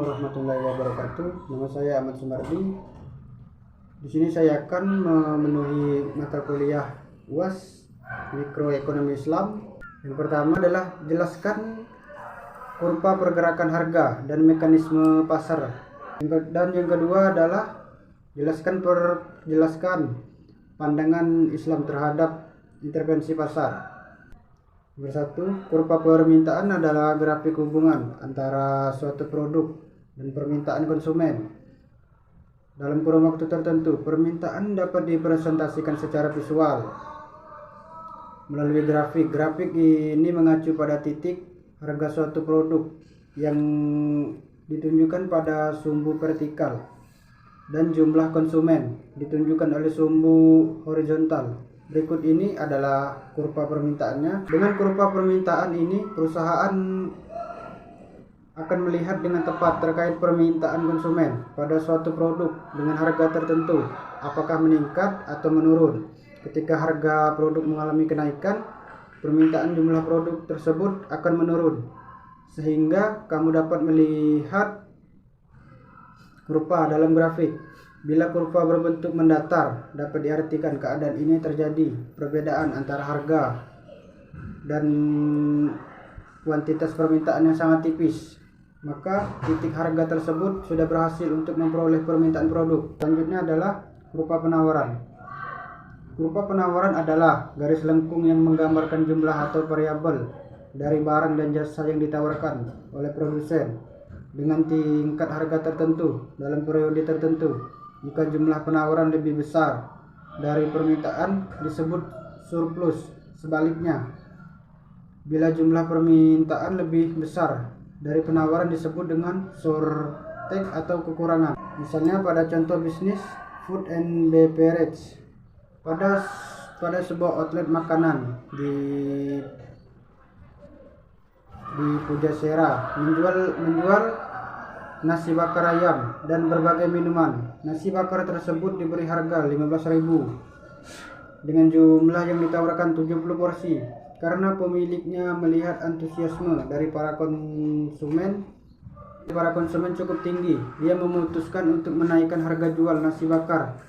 warahmatullahi wabarakatuh. Nama saya Ahmad Sumardi. Di sini saya akan memenuhi mata kuliah UAS Mikroekonomi Islam. Yang pertama adalah jelaskan kurva pergerakan harga dan mekanisme pasar. Dan yang kedua adalah jelaskan pandangan Islam terhadap intervensi pasar. Nomor 1, kurva permintaan adalah grafik hubungan antara suatu produk dan permintaan konsumen. Dalam kurun waktu tertentu, permintaan dapat dipresentasikan secara visual melalui grafik. Grafik ini mengacu pada titik harga suatu produk yang ditunjukkan pada sumbu vertikal dan jumlah konsumen ditunjukkan oleh sumbu horizontal. Berikut ini adalah kurva permintaannya. Dengan kurva permintaan ini, perusahaan akan melihat dengan tepat terkait permintaan konsumen pada suatu produk dengan harga tertentu, apakah meningkat atau menurun. Ketika harga produk mengalami kenaikan, permintaan jumlah produk tersebut akan menurun, sehingga kamu dapat melihat kurva dalam grafik. Bila kurva berbentuk mendatar, dapat diartikan keadaan ini terjadi perbedaan antara harga dan kuantitas permintaan yang sangat tipis. Maka titik harga tersebut sudah berhasil untuk memperoleh permintaan produk. Selanjutnya adalah kurva penawaran. Kurva penawaran adalah garis lengkung yang menggambarkan jumlah atau variabel dari barang dan jasa yang ditawarkan oleh produsen dengan tingkat harga tertentu dalam periode tertentu. Jika jumlah penawaran lebih besar dari permintaan disebut surplus. Sebaliknya, bila jumlah permintaan lebih besar dari penawaran disebut dengan shortage atau kekurangan. Misalnya pada contoh bisnis food and beverage, pada sebuah outlet makanan di Pujasera menjual nasi bakar ayam dan berbagai minuman. Nasi bakar tersebut diberi harga 15.000 dengan jumlah yang ditawarkan 70 porsi. Karena pemiliknya melihat antusiasme dari para konsumen cukup tinggi, dia memutuskan untuk menaikkan harga jual nasi bakar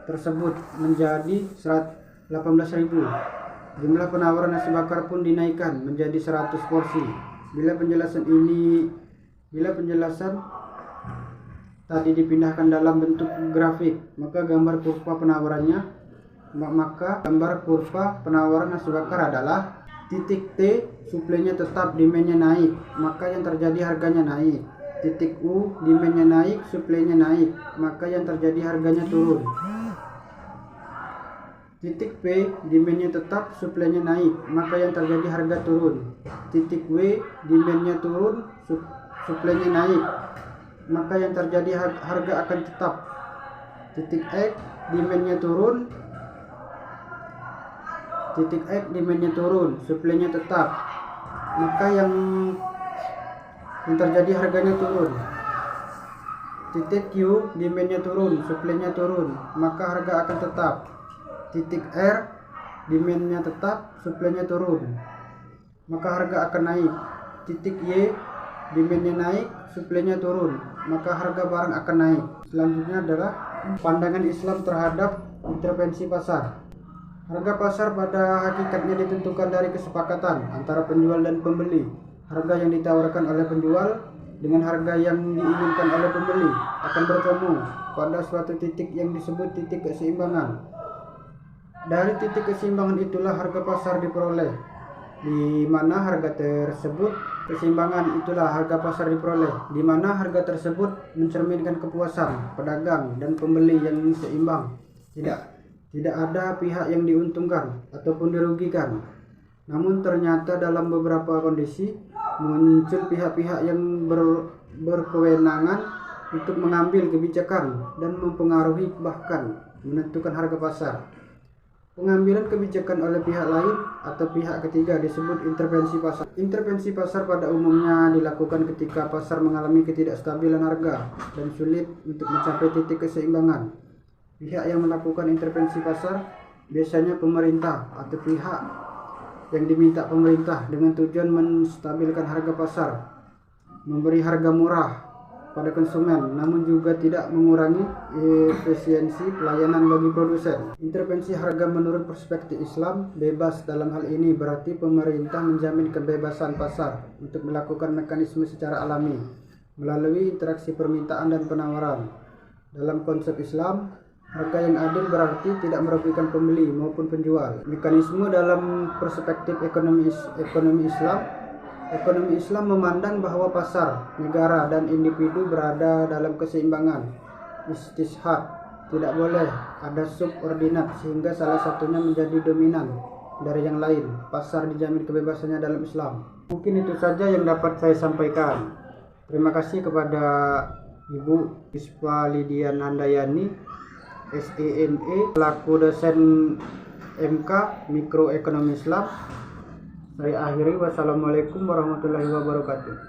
tersebut menjadi 18.000. Jumlah penawaran nasi bakar pun dinaikkan menjadi 100 porsi. Bila penjelasan tadi dipindahkan dalam bentuk grafik, maka gambar kurva penawaran nasi bakar adalah titik T, suplainya tetap, demandnya naik, maka yang terjadi harganya naik. Titik U, demandnya naik, suplainya naik, maka yang terjadi harganya turun. Titik P, demandnya tetap, suplainya naik, maka yang terjadi harga turun. Titik W, demandnya turun, suplainya naik, maka yang terjadi harga akan tetap. Titik X, demandnya turun, suplainya tetap, maka yang terjadi harganya turun. Titik Q, demandnya turun, suplainya turun, maka harga akan tetap. Titik R, demandnya tetap, suplainya turun, maka harga akan naik. Titik Y, demandnya naik, suplainya turun, maka harga barang akan naik. Selanjutnya adalah pandangan Islam terhadap intervensi pasar. Harga pasar pada hakikatnya ditentukan dari kesepakatan antara penjual dan pembeli. Harga yang ditawarkan oleh penjual dengan harga yang diinginkan oleh pembeli akan bertemu pada suatu titik yang disebut titik keseimbangan. Dari titik keseimbangan itulah harga pasar diperoleh. Di mana harga tersebut mencerminkan kepuasan pedagang dan pembeli yang seimbang. Tidak ada pihak yang diuntungkan ataupun dirugikan. Namun ternyata dalam beberapa kondisi muncul pihak-pihak yang berkewenangan untuk mengambil kebijakan dan mempengaruhi bahkan menentukan harga pasar. Pengambilan kebijakan oleh pihak lain atau pihak ketiga disebut intervensi pasar. Intervensi pasar pada umumnya dilakukan ketika pasar mengalami ketidakstabilan harga dan sulit untuk mencapai titik keseimbangan. Pihak yang melakukan intervensi pasar biasanya pemerintah atau pihak yang diminta pemerintah dengan tujuan menstabilkan harga pasar, memberi harga murah pada konsumen, namun juga tidak mengurangi efisiensi pelayanan bagi produsen. Intervensi harga menurut perspektif Islam bebas dalam hal ini berarti pemerintah menjamin kebebasan pasar untuk melakukan mekanisme secara alami melalui interaksi permintaan dan penawaran. Dalam konsep Islam, harga yang adil berarti tidak merugikan pembeli maupun penjual. Mekanisme dalam perspektif ekonomi Islam memandang bahwa pasar, negara, dan individu berada dalam keseimbangan istishad. Tidak boleh ada subordinat sehingga salah satunya menjadi dominan dari yang lain. Pasar dijamin kebebasannya dalam Islam. Mungkin itu saja yang dapat saya sampaikan. Terima kasih kepada Ibu Ispa Lidian Handayani, SEME, selaku dosen MK Mikroekonomi Islam. Saya akhiri, wassalamualaikum warahmatullahi wabarakatuh.